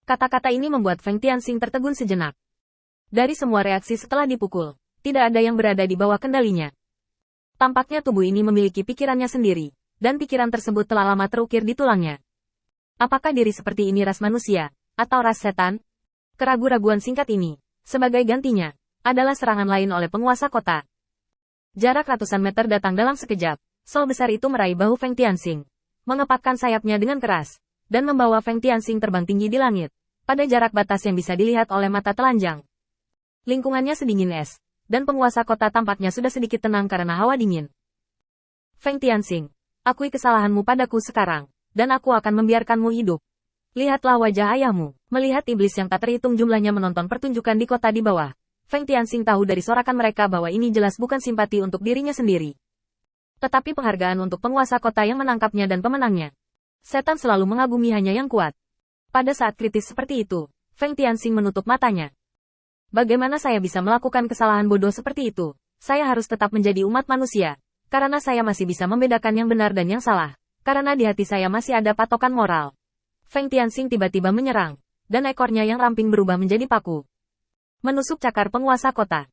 Kata-kata ini membuat Feng Tianxing tertegun sejenak. Dari semua reaksi setelah dipukul, tidak ada yang berada di bawah kendalinya. Tampaknya tubuh ini memiliki pikirannya sendiri, dan pikiran tersebut telah lama terukir di tulangnya. Apakah diri seperti ini ras manusia, atau ras setan? Keraguan-raguan singkat ini, sebagai gantinya, adalah serangan lain oleh penguasa kota. Jarak ratusan meter datang dalam sekejap, sol besar itu meraih bahu Feng Tianxing, mengepakkan sayapnya dengan keras, dan membawa Feng Tianxing terbang tinggi di langit, pada jarak batas yang bisa dilihat oleh mata telanjang. Lingkungannya sedingin es, dan penguasa kota tampaknya sudah sedikit tenang karena hawa dingin. Feng Tianxing, akui kesalahanmu padaku sekarang, dan aku akan membiarkanmu hidup. Lihatlah wajah ayahmu. Melihat iblis yang tak terhitung jumlahnya menonton pertunjukan di kota di bawah, Feng Tianxing tahu dari sorakan mereka bahwa ini jelas bukan simpati untuk dirinya sendiri, tetapi penghargaan untuk penguasa kota yang menangkapnya dan pemenangnya. Setan selalu mengagumi hanya yang kuat. Pada saat kritis seperti itu, Feng Tianxing menutup matanya. Bagaimana saya bisa melakukan kesalahan bodoh seperti itu? Saya harus tetap menjadi umat manusia, karena saya masih bisa membedakan yang benar dan yang salah, karena di hati saya masih ada patokan moral. Feng Tianxing tiba-tiba menyerang, dan ekornya yang ramping berubah menjadi paku, menusuk cakar penguasa kota.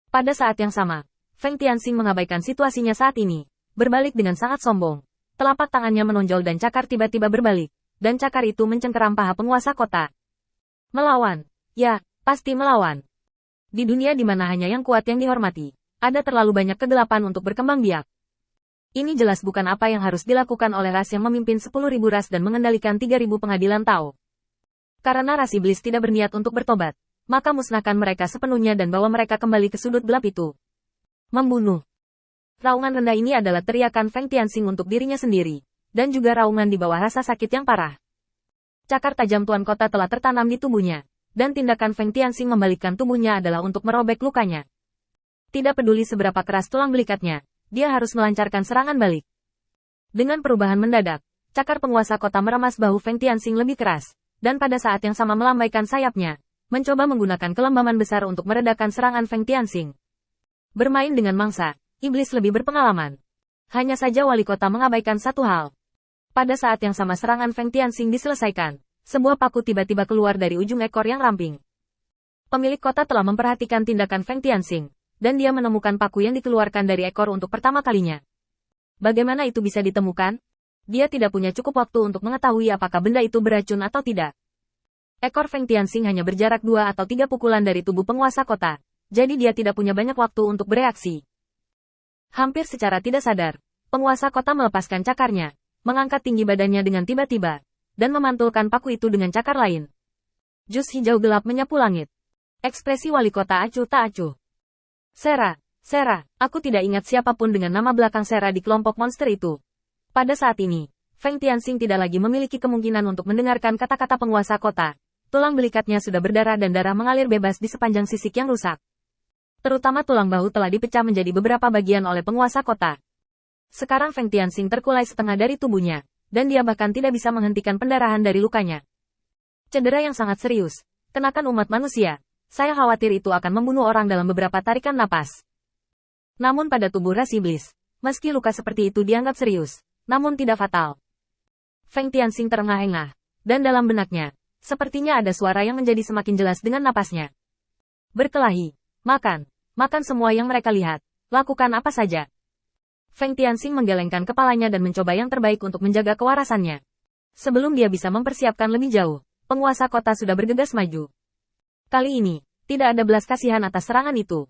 Pada saat yang sama, Feng Tianxing mengabaikan situasinya saat ini, berbalik dengan sangat sombong. Telapak tangannya menonjol dan cakar tiba-tiba berbalik, dan cakar itu mencengkeram paha penguasa kota. Melawan? Ya, pasti melawan. Di dunia di mana hanya yang kuat yang dihormati, ada terlalu banyak kegelapan untuk berkembang biak. Ini jelas bukan apa yang harus dilakukan oleh ras yang memimpin 10.000 ras dan mengendalikan 3.000 pengadilan Tao. Karena ras iblis tidak berniat untuk bertobat, maka musnahkan mereka sepenuhnya dan bawa mereka kembali ke sudut gelap itu. Membunuh. Raungan rendah ini adalah teriakan Feng Tianxing untuk dirinya sendiri, dan juga raungan di bawah rasa sakit yang parah. Cakar tajam Tuan Kota telah tertanam di tubuhnya, dan tindakan Feng Tianxing membalikkan tubuhnya adalah untuk merobek lukanya. Tidak peduli seberapa keras tulang belikatnya, dia harus melancarkan serangan balik. Dengan perubahan mendadak, cakar penguasa kota meremas bahu Feng Tianxing lebih keras, dan pada saat yang sama melambaikan sayapnya, mencoba menggunakan kelembaman besar untuk meredakan serangan Feng Tianxing. Bermain dengan mangsa, iblis lebih berpengalaman. Hanya saja wali kota mengabaikan satu hal. Pada saat yang sama serangan Feng Tianxing diselesaikan, sebuah paku tiba-tiba keluar dari ujung ekor yang ramping. Pemilik kota telah memperhatikan tindakan Feng Tianxing, dan dia menemukan paku yang dikeluarkan dari ekor untuk pertama kalinya. Bagaimana itu bisa ditemukan? Dia tidak punya cukup waktu untuk mengetahui apakah benda itu beracun atau tidak. Ekor Feng Tianxing hanya berjarak 2 atau 3 pukulan dari tubuh penguasa kota, jadi dia tidak punya banyak waktu untuk bereaksi. Hampir secara tidak sadar, penguasa kota melepaskan cakarnya, mengangkat tinggi badannya dengan tiba-tiba, dan memantulkan paku itu dengan cakar lain. Jus hijau gelap menyapu langit. Ekspresi wali kota acuh tak acuh. Sera, aku tidak ingat siapapun dengan nama belakang Sera di kelompok monster itu. Pada saat ini, Feng Tianxing tidak lagi memiliki kemungkinan untuk mendengarkan kata-kata penguasa kota. Tulang belikatnya sudah berdarah dan darah mengalir bebas di sepanjang sisik yang rusak. Terutama tulang bahu telah dipecah menjadi beberapa bagian oleh penguasa kota. Sekarang Feng Tianxing terkulai setengah dari tubuhnya, dan dia bahkan tidak bisa menghentikan pendarahan dari lukanya. Cedera yang sangat serius, kenakan umat manusia. Saya khawatir itu akan membunuh orang dalam beberapa tarikan napas. Namun pada tubuh ras iblis, meski luka seperti itu dianggap serius, namun tidak fatal. Feng Tianxing terengah-engah, dan dalam benaknya, sepertinya ada suara yang menjadi semakin jelas dengan napasnya. Berkelahi, makan semua yang mereka lihat, lakukan apa saja. Feng Tianxing menggelengkan kepalanya dan mencoba yang terbaik untuk menjaga kewarasannya. Sebelum dia bisa mempersiapkan lebih jauh, penguasa kota sudah bergegas maju. Kali ini, tidak ada belas kasihan atas serangan itu.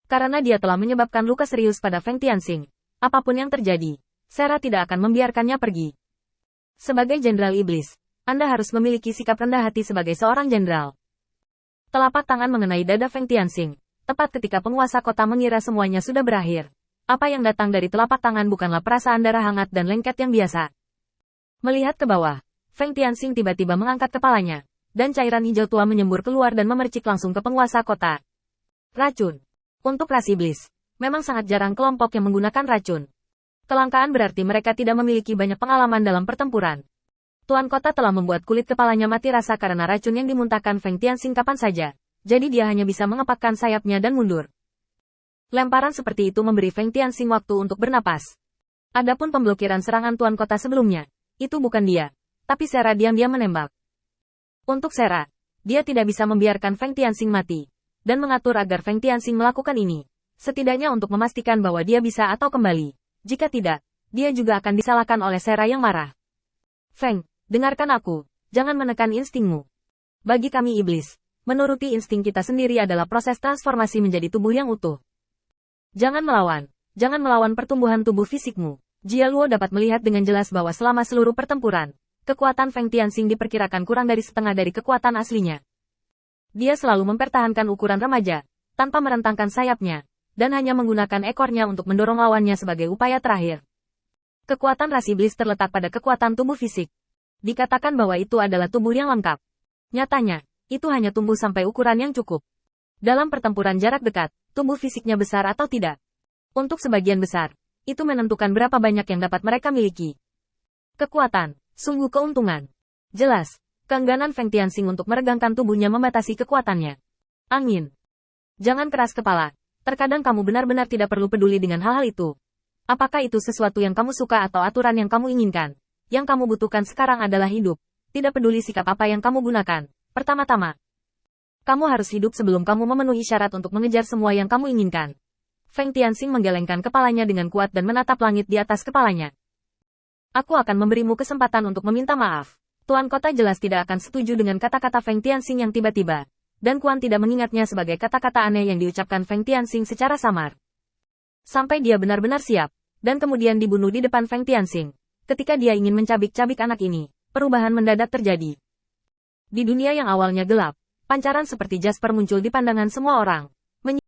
Karena dia telah menyebabkan luka serius pada Feng Tianxing. Apapun yang terjadi, Sera tidak akan membiarkannya pergi. Sebagai jenderal iblis, Anda harus memiliki sikap rendah hati sebagai seorang jenderal. Telapak tangan mengenai dada Feng Tianxing, tepat ketika penguasa kota mengira semuanya sudah berakhir. Apa yang datang dari telapak tangan bukanlah perasaan darah hangat dan lengket yang biasa. Melihat ke bawah, Feng Tianxing tiba-tiba mengangkat kepalanya, dan cairan hijau tua menyembur keluar dan memercik langsung ke penguasa kota. Racun. Untuk ras iblis, memang sangat jarang kelompok yang menggunakan racun. Kelangkaan berarti mereka tidak memiliki banyak pengalaman dalam pertempuran. Tuan kota telah membuat kulit kepalanya mati rasa karena racun yang dimuntahkan Feng Tianxing kapan saja, jadi dia hanya bisa mengepakkan sayapnya dan mundur. Lemparan seperti itu memberi Feng Tianxing waktu untuk bernapas. Adapun pemblokiran serangan tuan kota sebelumnya, itu bukan dia, tapi Sera diam-diam menembak. Untuk Sera, dia tidak bisa membiarkan Feng Tianxing mati, dan mengatur agar Feng Tianxing melakukan ini. Setidaknya untuk memastikan bahwa dia bisa atau kembali. Jika tidak, dia juga akan disalahkan oleh Sera yang marah. Feng, dengarkan aku, jangan menekan instingmu. Bagi kami iblis, menuruti insting kita sendiri adalah proses transformasi menjadi tubuh yang utuh. Jangan melawan pertumbuhan tubuh fisikmu. Jia Luo dapat melihat dengan jelas bahwa selama seluruh pertempuran, kekuatan Feng Tianxing diperkirakan kurang dari setengah dari kekuatan aslinya. Dia selalu mempertahankan ukuran remaja, tanpa merentangkan sayapnya, dan hanya menggunakan ekornya untuk mendorong lawannya sebagai upaya terakhir. Kekuatan ras iblis terletak pada kekuatan tubuh fisik. Dikatakan bahwa itu adalah tubuh yang lengkap. Nyatanya, itu hanya tumbuh sampai ukuran yang cukup. Dalam pertempuran jarak dekat, tubuh fisiknya besar atau tidak. Untuk sebagian besar, itu menentukan berapa banyak yang dapat mereka miliki. Kekuatan, sungguh keuntungan. Jelas, keengganan Feng Tianxing untuk meregangkan tubuhnya membatasi kekuatannya. Angin. Jangan keras kepala, terkadang kamu benar-benar tidak perlu peduli dengan hal-hal itu. Apakah itu sesuatu yang kamu suka atau aturan yang kamu inginkan? Yang kamu butuhkan sekarang adalah hidup. Tidak peduli sikap apa yang kamu gunakan. Pertama-tama, kamu harus hidup sebelum kamu memenuhi syarat untuk mengejar semua yang kamu inginkan. Feng Tianxing menggelengkan kepalanya dengan kuat dan menatap langit di atas kepalanya. Aku akan memberimu kesempatan untuk meminta maaf. Tuan Kota jelas tidak akan setuju dengan kata-kata Feng Tianxing yang tiba-tiba, dan Kuan tidak mengingatnya sebagai kata-kata aneh yang diucapkan Feng Tianxing secara samar. Sampai dia benar-benar siap, dan kemudian dibunuh di depan Feng Tianxing. Ketika dia ingin mencabik-cabik anak ini, perubahan mendadak terjadi. Di dunia yang awalnya gelap, pancaran seperti Jasper muncul di pandangan semua orang.